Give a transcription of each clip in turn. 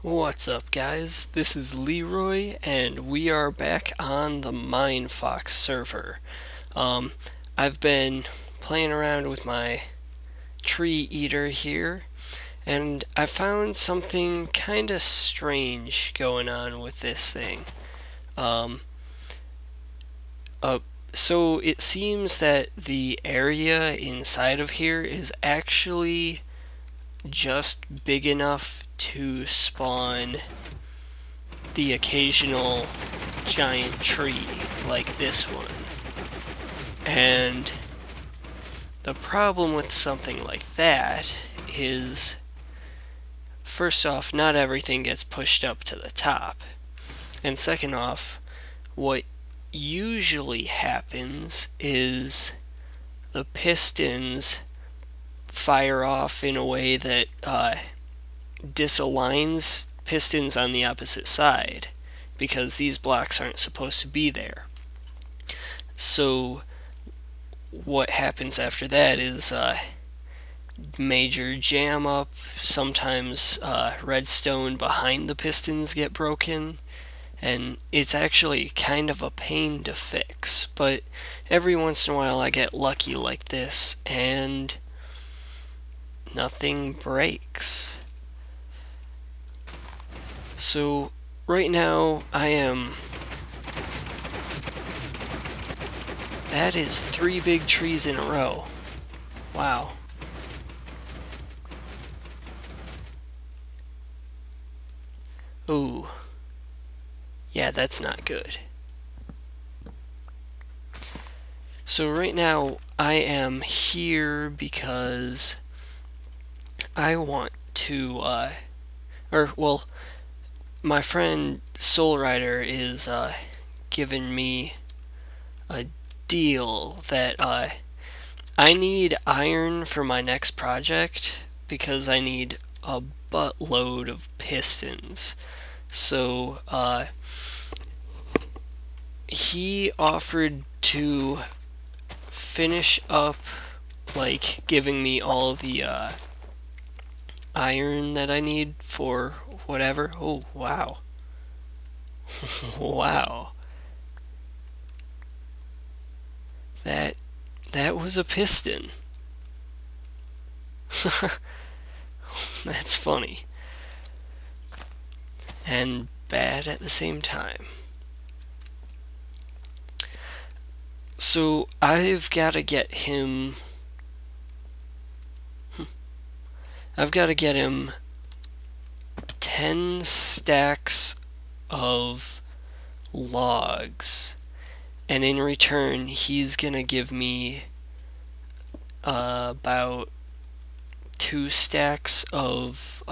What's up, guys? This is Leroy, and we are back on the MineFox server. I've been playing around with my tree eater here, and I found something kind of strange going on with this thing. So it seems that the area inside of here is actually just big enough to spawn the occasional giant tree like this one. And the problem with something like that is, first off, not everything gets pushed up to the top. And second off, what usually happens is the pistons fire off in a way that disaligns pistons on the opposite side, because these blocks aren't supposed to be there. So what happens after that is major jam up. Sometimes redstone behind the pistons get broken, and it's actually kind of a pain to fix. But every once in a while I get lucky like this and nothing breaks. So right now that is 3 big trees in a row. Wow. Ooh. Yeah, that's not good. So right now I am here because I want to, my friend Soul Rider is giving me a deal that I need iron for my next project because I need a buttload of pistons. So he offered to finish up, like, giving me all the iron that I need for whatever. Oh, wow. Wow. That was a piston. That's funny. And bad at the same time. So I've got to get him 10 stacks of logs, and in return he's gonna give me about 2 stacks of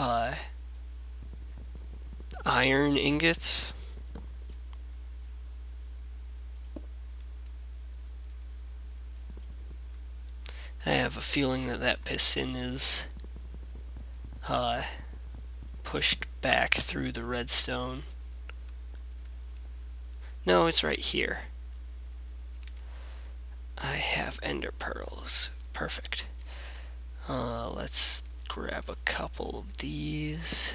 iron ingots. I have a feeling that that piston is pushed back through the redstone. No, it's right here. I have ender pearls. Perfect. Let's grab a couple of these,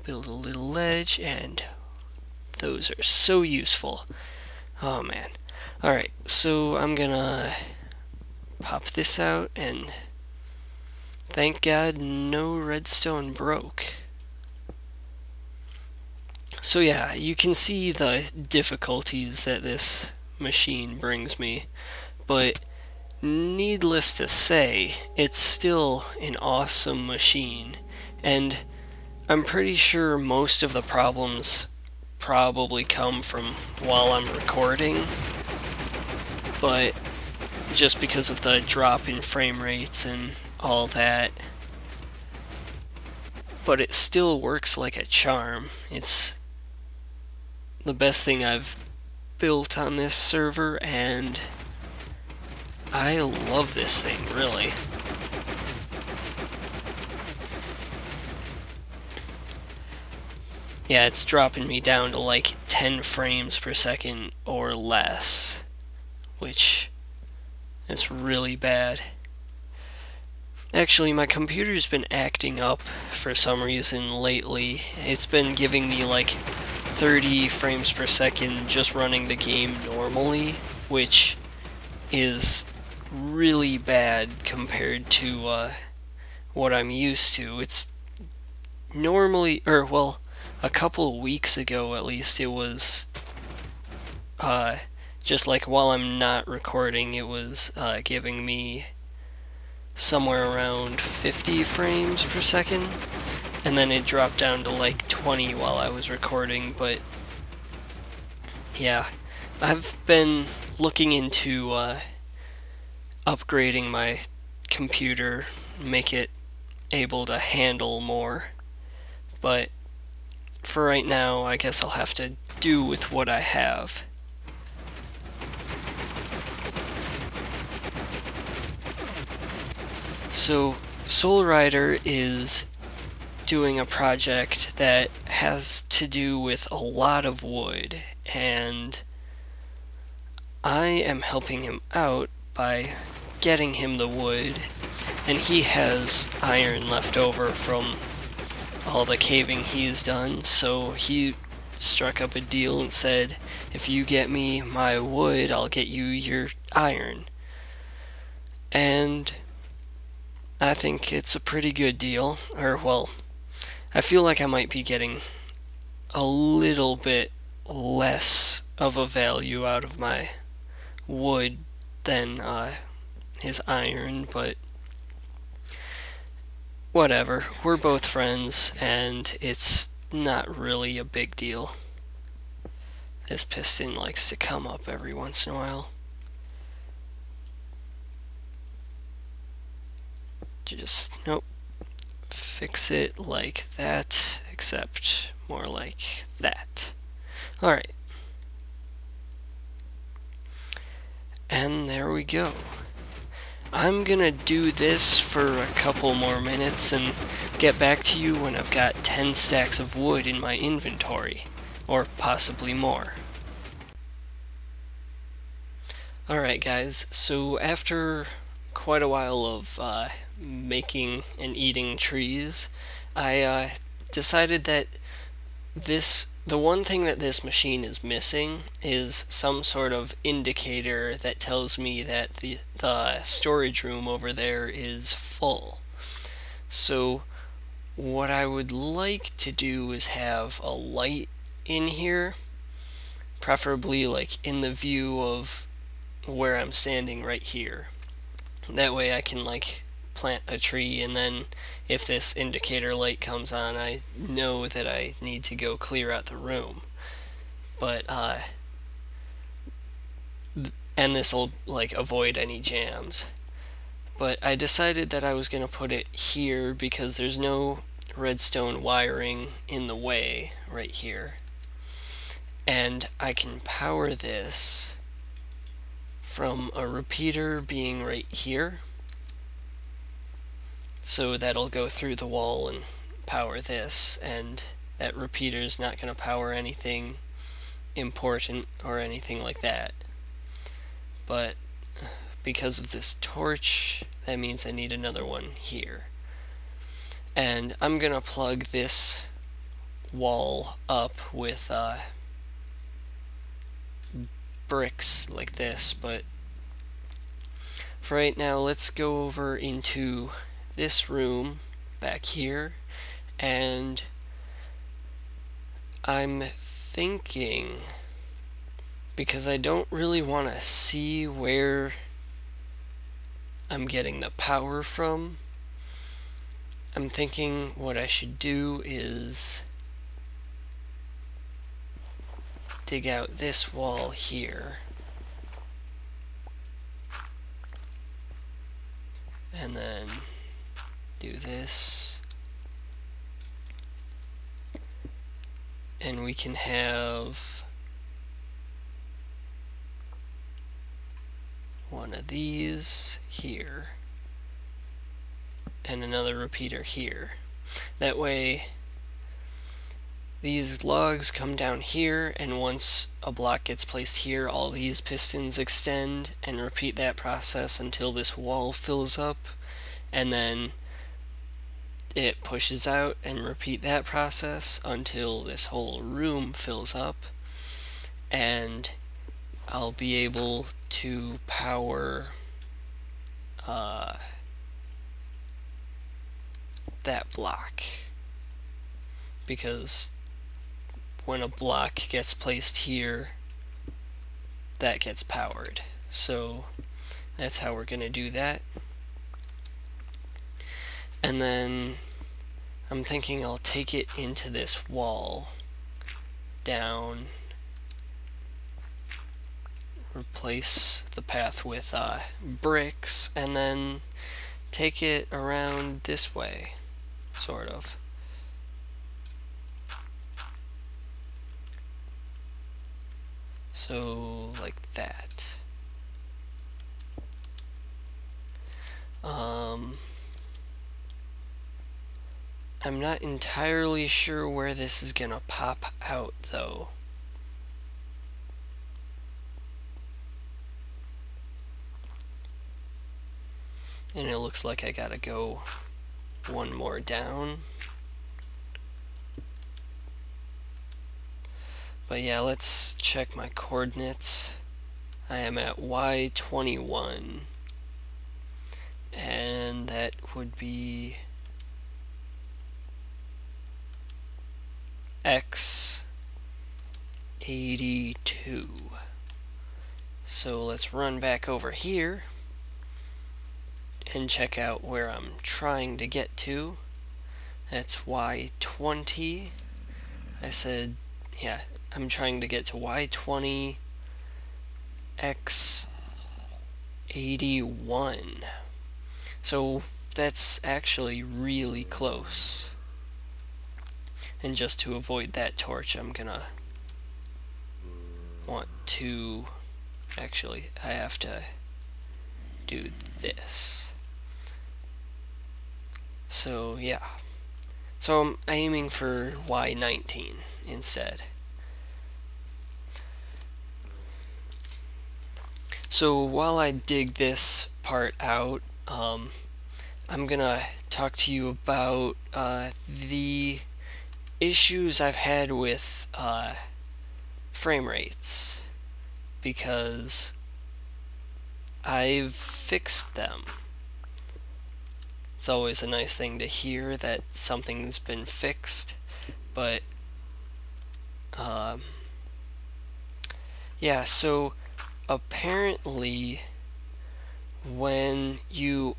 build a little ledge, and those are so useful. Oh man. Alright, so I'm gonna pop this out, and thank God no redstone broke. So yeah, you can see the difficulties that this machine brings me, but needless to say, it's still an awesome machine, and I'm pretty sure most of the problems probably come from while I'm recording, but just because of the drop in frame rates and all that. But it still works like a charm. It's the best thing I've built on this server, and I love this thing, really. Yeah, it's dropping me down to like 10 frames per second or less, which is really bad. Actually, my computer's been acting up for some reason lately. It's been giving me like 30 frames per second just running the game normally, which is really bad compared to what I'm used to. It's normally, or well, a couple of weeks ago at least, it was just like while I'm not recording, it was giving me somewhere around 50 frames per second, and then it dropped down to like 20 while I was recording. But yeah, I've been looking into upgrading my computer, make it able to handle more, but for right now I guess I'll have to do with what I have. So Soul Rider is doing a project that has to do with a lot of wood, and I am helping him out by getting him the wood, and he has iron left over from all the caving he's done, so he struck up a deal and said, if you get me my wood, I'll get you your iron. And I think it's a pretty good deal, or well, I feel like I might be getting a little bit less of a value out of my wood than his iron, but whatever. We're both friends, and it's not really a big deal. This piston likes to come up every once in a while. Just, nope. Fix it like that, except more like that. Alright. And there we go. I'm gonna do this for a couple more minutes and get back to you when I've got 10 stacks of wood in my inventory, or possibly more. Alright guys, so after quite a while of making and eating trees, I decided that the one thing that this machine is missing is some sort of indicator that tells me that the storage room over there is full. So what I would like to do is have a light in here, preferably like in the view of where I'm standing right here. That way I can like plant a tree, and then if this indicator light comes on, I know that I need to go clear out the room. But and this will like avoid any jams. But I decided that I was going to put it here because there's no redstone wiring in the way right here, and I can power this from a repeater being right here. So that'll go through the wall and power this, and that repeater's not going to power anything important or anything like that. But because of this torch, that means I need another one here. And I'm going to plug this wall up with bricks like this, but for right now let's go over into this room back here, and I'm thinking, because I don't really want to see where I'm getting the power from, I'm thinking what I should do is dig out this wall here, and then do this, and we can have one of these here and another repeater here. That way these logs come down here, and once a block gets placed here, all these pistons extend, and repeat that process until this wall fills up, and then it pushes out, and repeat that process until this whole room fills up, and I'll be able to power that block, because when a block gets placed here, that gets powered. So that's how we're going to do that. And then I'm thinking I'll take it into this wall down, replace the path with bricks, and then take it around this way, sort of. So, like that. I'm not entirely sure where this is gonna pop out, though. And it looks like I gotta go one more down. But yeah, let's check my coordinates. I am at Y21, and that would be X82. So let's run back over here and check out where I'm trying to get to. That's Y20. I said, yeah, I'm trying to get to Y20, X81. So that's actually really close. And just to avoid that torch, I'm gonna want to, actually, I have to do this. So yeah. So I'm aiming for Y19 instead. So while I dig this part out, I'm gonna talk to you about the issues I've had with frame rates, because I've fixed them. It's always a nice thing to hear that something's been fixed, but yeah, so apparently when you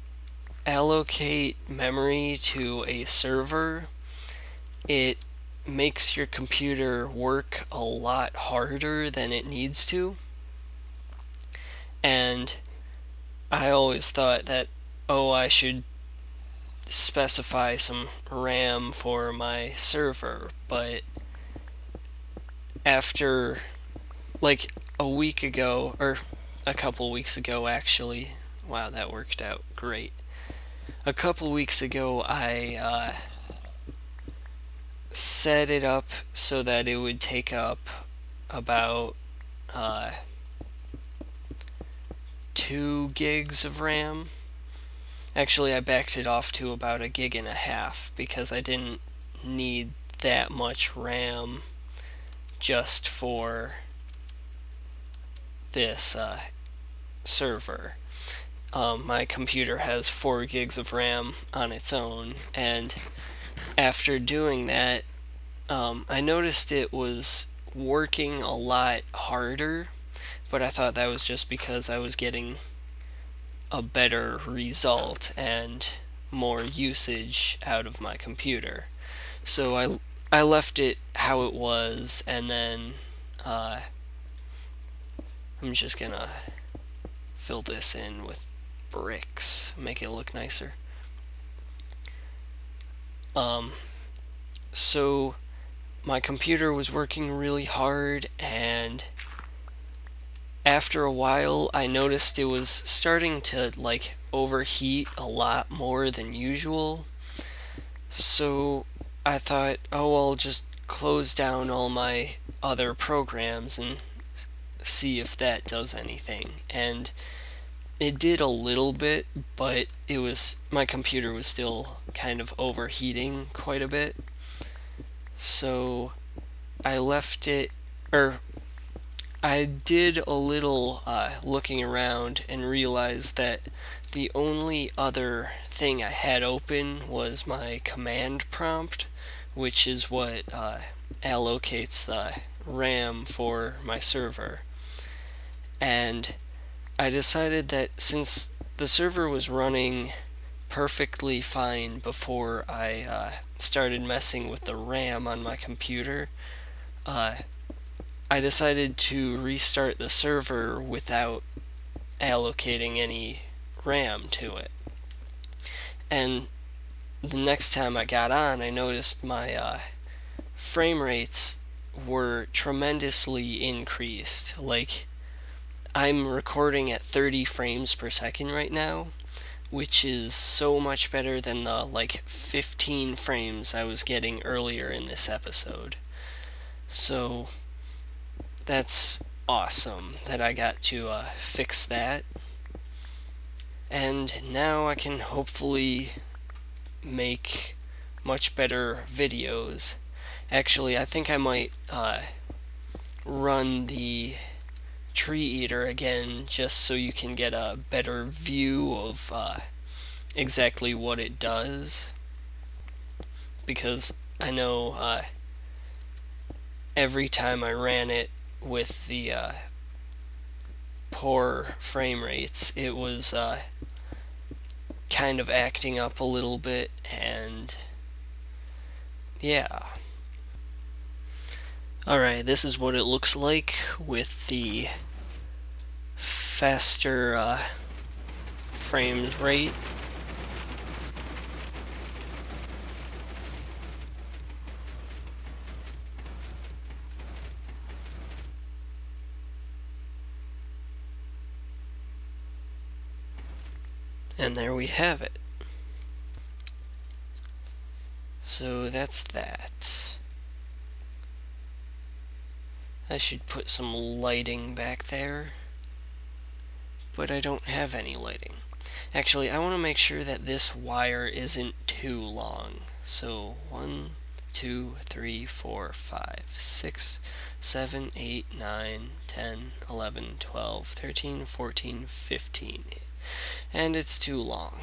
allocate memory to a server, it makes your computer work a lot harder than it needs to. And I always thought that, oh, I should specify some RAM for my server, but after like a week ago, or a couple weeks ago actually, wow, that worked out great. A couple weeks ago, I set it up so that it would take up about 2 gigs of RAM. Actually, I backed it off to about 1.5 gigs because I didn't need that much RAM just for this server. My computer has 4 gigs of RAM on its own, and after doing that, I noticed it was working a lot harder, but I thought that was just because I was getting a better result and more usage out of my computer. So I left it how it was, and then I'm just gonna fill this in with bricks, make it look nicer. So my computer was working really hard, and after a while I noticed it was starting to like overheat a lot more than usual. So I thought, oh, I'll just close down all my other programs and see if that does anything. And it did a little bit, but my computer was still kind of overheating quite a bit. So I left it, or I did a little looking around and realized that the only other thing I had open was my command prompt, which is what allocates the RAM for my server. And I decided that since the server was running perfectly fine before I started messing with the RAM on my computer, I decided to restart the server without allocating any RAM to it. And the next time I got on, I noticed my frame rates were tremendously increased. Like, I'm recording at 30 frames per second right now, which is so much better than the like 15 frames I was getting earlier in this episode. So that's awesome that I got to fix that. And now I can hopefully make much better videos. Actually, I think I might run the tree eater again just so you can get a better view of exactly what it does, because I know every time I ran it with the poor frame rates, it was kind of acting up a little bit, and yeah. Alright, this is what it looks like with the faster frame rate. And there we have it. So that's that. I should put some lighting back there, but I don't have any lighting. Actually, I want to make sure that this wire isn't too long. So 1, 2, 3, 4, 5, 6, 7, 8, 9, 10, 11, 12, 13, 14, 15. And it's too long.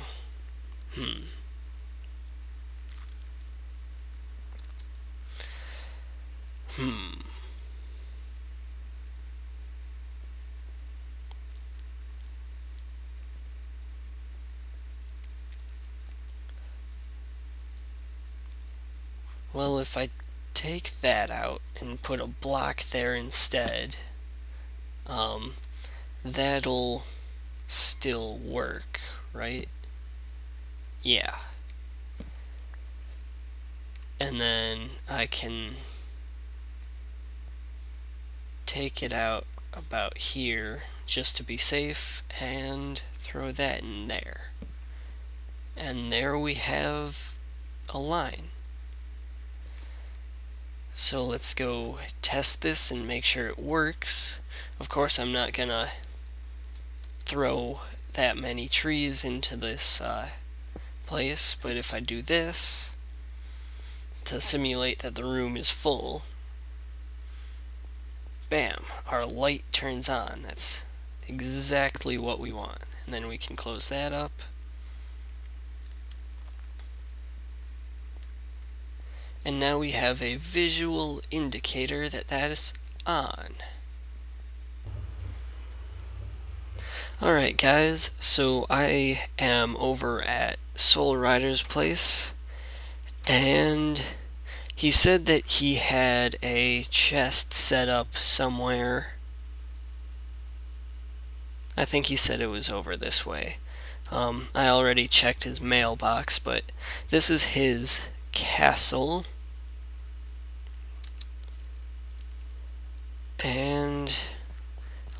Well, if I take that out and put a block there instead, that'll still work, right? Yeah. And then I can take it out about here just to be safe and throw that in there. And there we have a line. So let's go test this and make sure it works. Of course, I'm not gonna throw that many trees into this place, but if I do this to simulate that the room is full, bam, our light turns on. That's exactly what we want. And then we can close that up. And now we have a visual indicator that that is on. Alright guys, so I am over at Soul Rider's place, and he said that he had a chest set up somewhere. I think he said it was over this way. I already checked his mailbox, but this is his castle. And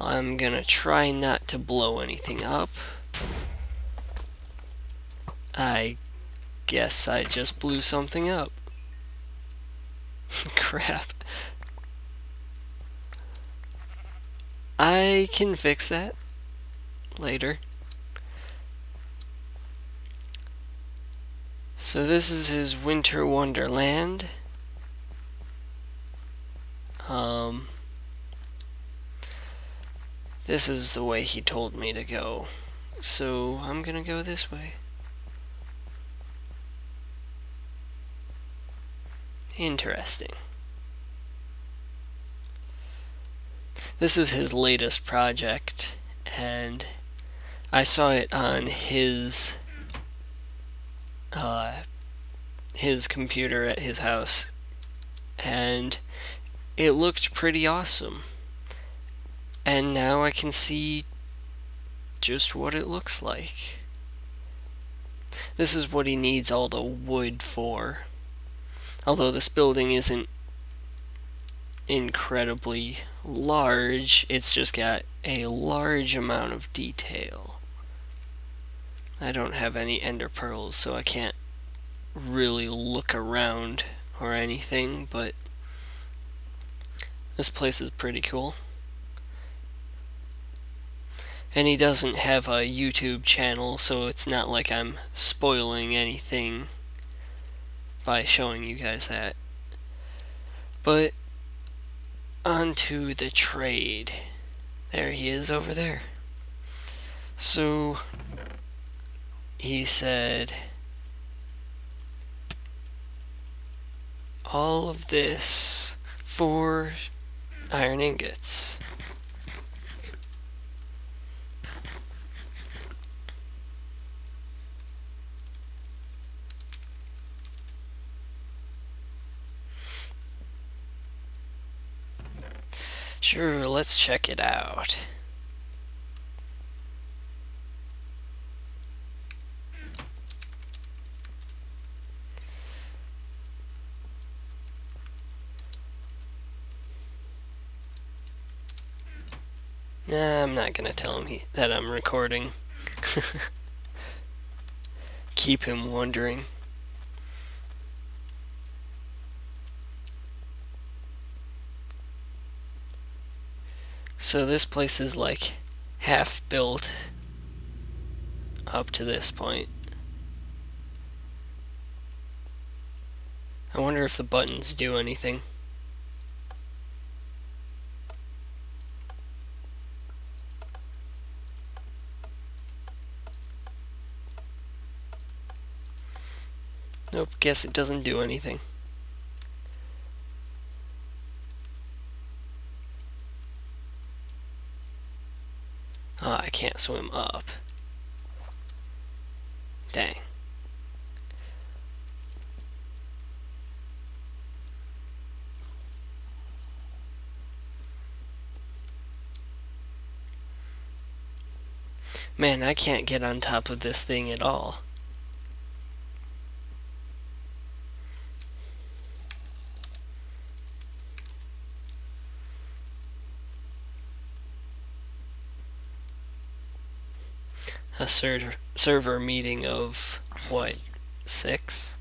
I'm gonna try not to blow anything up. I guess I just blew something up. Crap. I can fix that later. So this is his winter wonderland. This is the way he told me to go. So I'm gonna go this way. Interesting. This is his latest project, and I saw it on his computer at his house, and it looked pretty awesome. And now I can see just what it looks like. This is what he needs all the wood for. Although this building isn't incredibly large, it's just got a large amount of detail. I don't have any ender pearls, so I can't really look around or anything, but this place is pretty cool. And he doesn't have a YouTube channel, so it's not like I'm spoiling anything by showing you guys that. But on to the trade. There he is over there. So he said, all of this for iron ingots. Sure, let's check it out. Nah, I'm not gonna tell him that I'm recording. Keep him wondering. So this place is like half built up to this point. I wonder if the buttons do anything. Nope, guess it doesn't do anything. Ah, I can't swim up. Dang. Man, I can't get on top of this thing at all. A server meeting of, what, 6?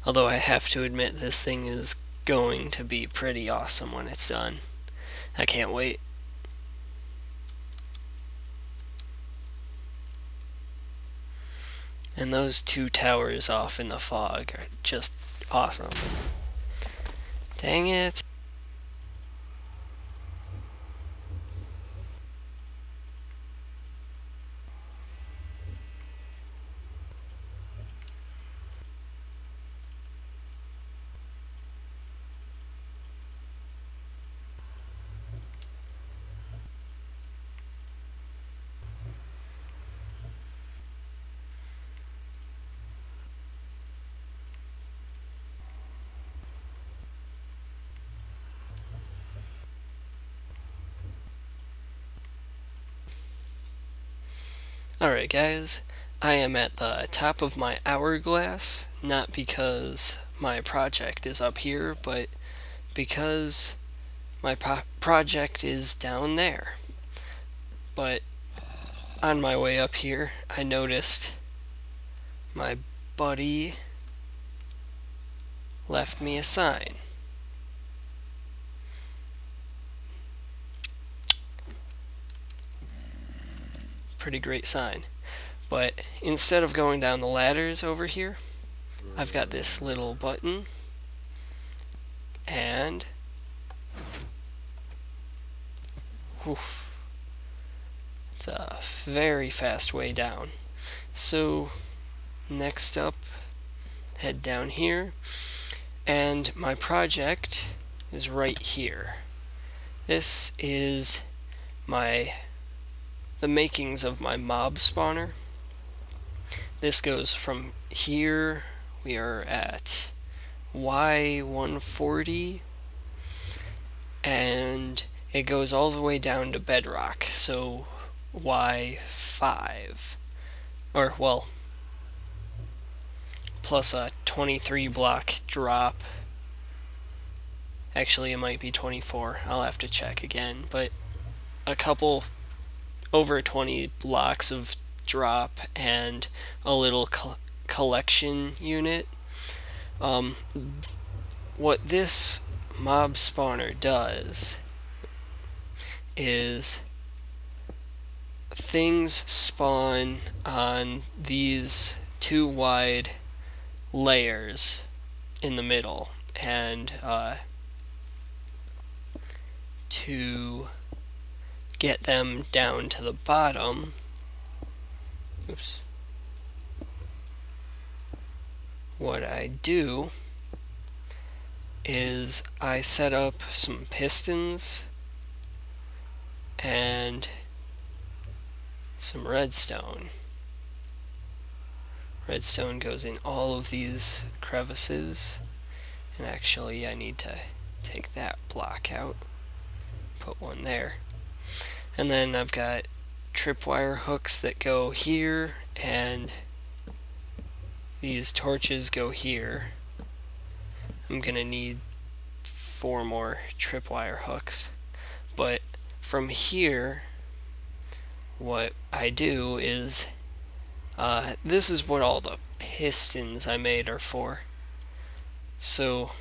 Although I have to admit this thing is going to be pretty awesome when it's done. I can't wait. And those 2 towers off in the fog are just awesome. Dang it. Alright guys, I am at the top of my hourglass, not because my project is up here, but because my project is down there. But on my way up here, I noticed my buddy left me a sign. pretty great sign. But instead of going down the ladders over here, I've got this little button, and oof, it's a very fast way down. So next up, head down here, and my project is right here. This is the makings of my mob spawner. This goes from here, we are at Y140, and it goes all the way down to bedrock, so Y5, or well, plus a 23 block drop. Actually, it might be 24, I'll have to check again, but a couple over 20 blocks of drop and a little collection unit. What this mob spawner does is things spawn on these two wide layers in the middle, and to get them down to the bottom, oops, what I do is I set up some pistons and some redstone. Redstone goes in all of these crevices, and actually I need to take that block out, put one there. And then I've got tripwire hooks that go here, and these torches go here. I'm gonna need 4 more tripwire hooks. But from here, what I do is, this is what all the pistons I made are for. So,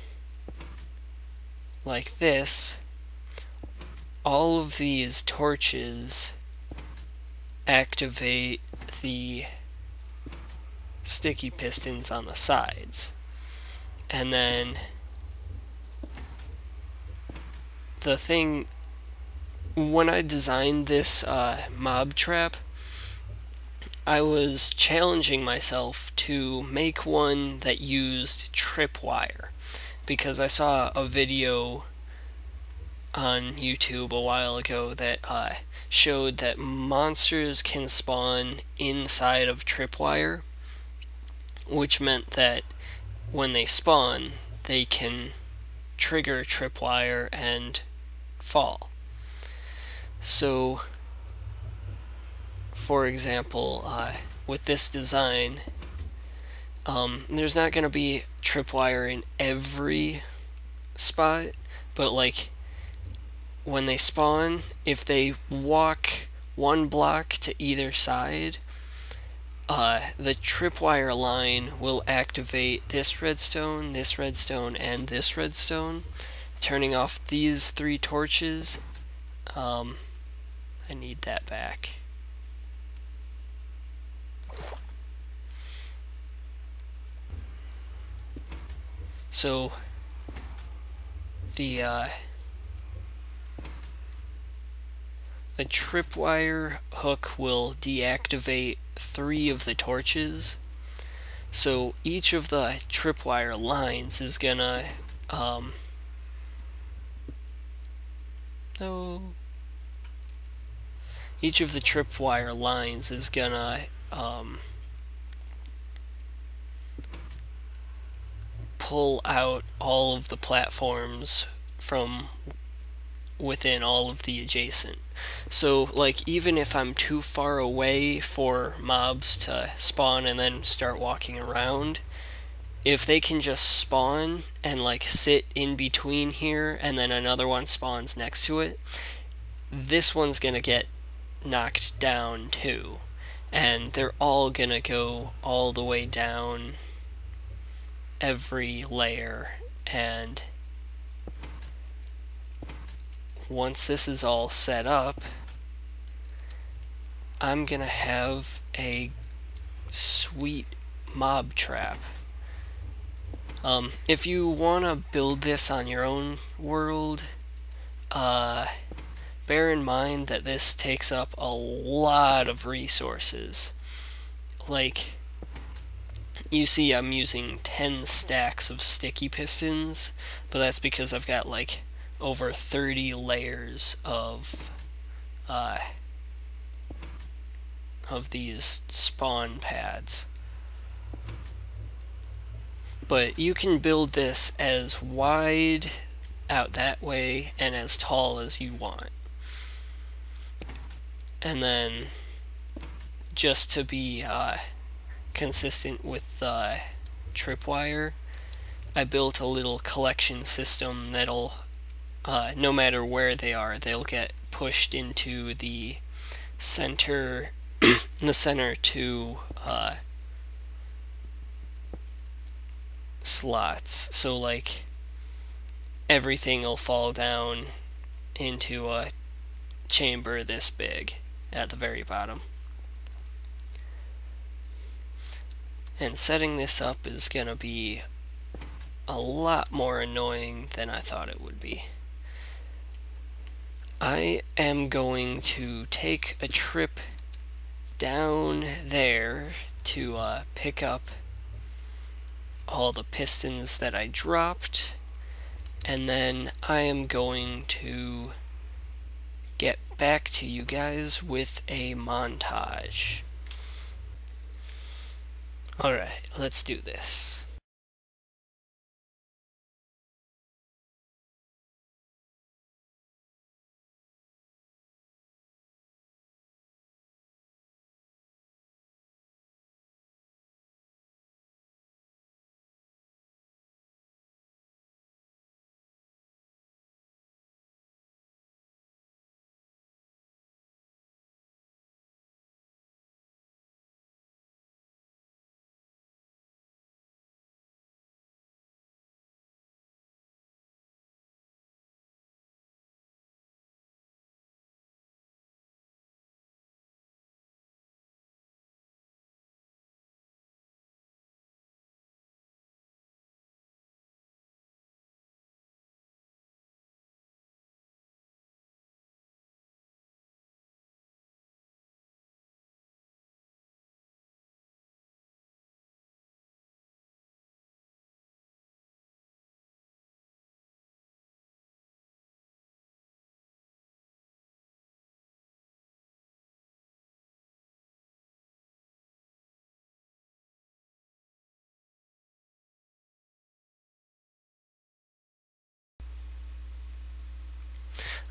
like this, all of these torches activate the sticky pistons on the sides. And then the thing, when I designed this mob trap, I was challenging myself to make one that used tripwire, because I saw a video on YouTube a while ago that showed that monsters can spawn inside of tripwire, which meant that when they spawn, they can trigger tripwire and fall. So, for example, with this design, there's not going to be tripwire in every spot, but like when they spawn, if they walk 1 block to either side, the tripwire line will activate this redstone, and this redstone, turning off these 3 torches. I need that back. So the tripwire hook will deactivate 3 of the torches. So each of the tripwire lines is gonna each of the tripwire lines is gonna pull out all of the platforms from within all of the adjacent. So like even if I'm too far away for mobs to spawn and then start walking around, if they can just spawn and like sit in between here and then another one spawns next to it, this one's gonna get knocked down too, and they're all gonna go all the way down every layer. And once this is all set up, I'm gonna have a sweet mob trap. If you want to build this on your own world, bear in mind that this takes up a lot of resources. Like, you see I'm using 10 stacks of sticky pistons, but that's because I've got like over 30 layers of these spawn pads. But you can build this as wide out that way and as tall as you want. And then, just to be consistent with the tripwire, I built a little collection system that'll, no matter where they are, they'll get pushed into the center, the center two slots. So like everything will fall down into a chamber this big at the very bottom. And setting this up is gonna be a lot more annoying than I thought it would be. I am going to take a trip down there to pick up all the pistons that I dropped, and then I am going to get back to you guys with a montage. Alright, let's do this.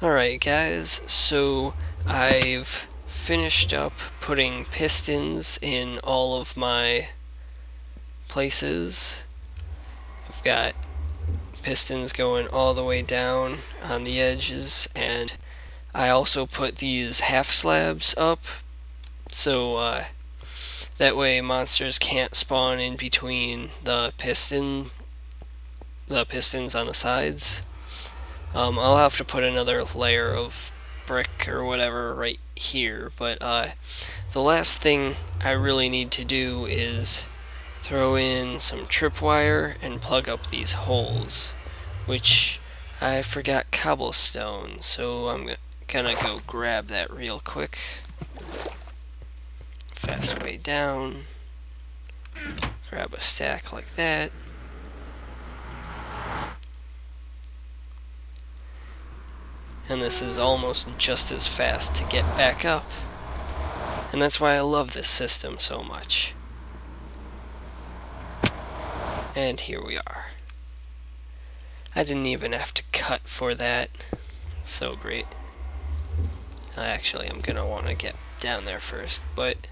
Alright guys, so I've finished up putting pistons in all of my places. I've got pistons going all the way down on the edges, and I also put these half slabs up so that way monsters can't spawn in between the pistons on the sides. I'll have to put another layer of brick or whatever right here, but the last thing I really need to do is throw in some tripwire and plug up these holes, which I forgot cobblestone, so I'm gonna go grab that real quick. Fast way down, grab a stack like that. And this is almost just as fast to get back up. And that's why I love this system so much. And here we are. I didn't even have to cut for that. It's so great. Actually, I'm gonna want to get down there first, but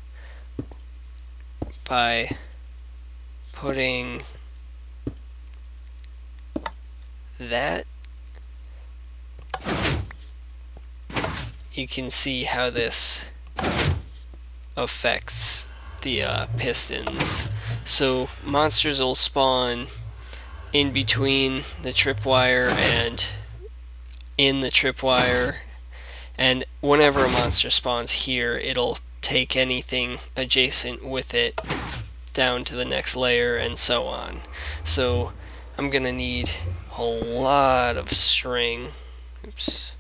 by putting that, you can see how this affects the pistons. So monsters will spawn in between the tripwire and in the tripwire, and whenever a monster spawns here, it'll take anything adjacent with it down to the next layer and so on. So I'm gonna need a lot of string. Oops.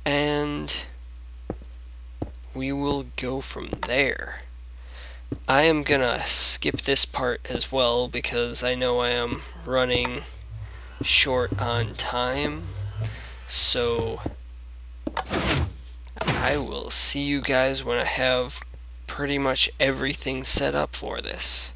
And we will go from there. I am gonna skip this part as well because I know I am running short on time. So I will see you guys when I have pretty much everything set up for this.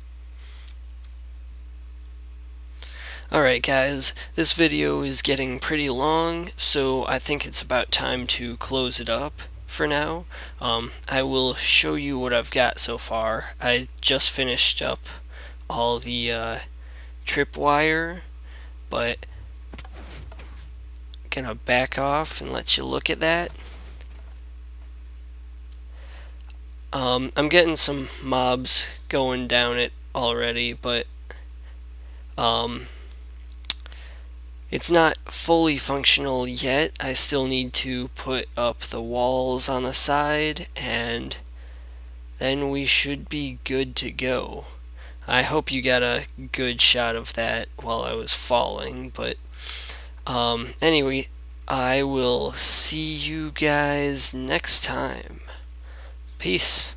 Alright guys, this video is getting pretty long, so I think it's about time to close it up for now. I will show you what I've got so far. I just finished up all the tripwire, but I'm gonna back off and let you look at that. I'm getting some mobs going down it already, but it's not fully functional yet. I still need to put up the walls on the side, and then we should be good to go. I hope you got a good shot of that while I was falling, but anyway, I will see you guys next time. Peace.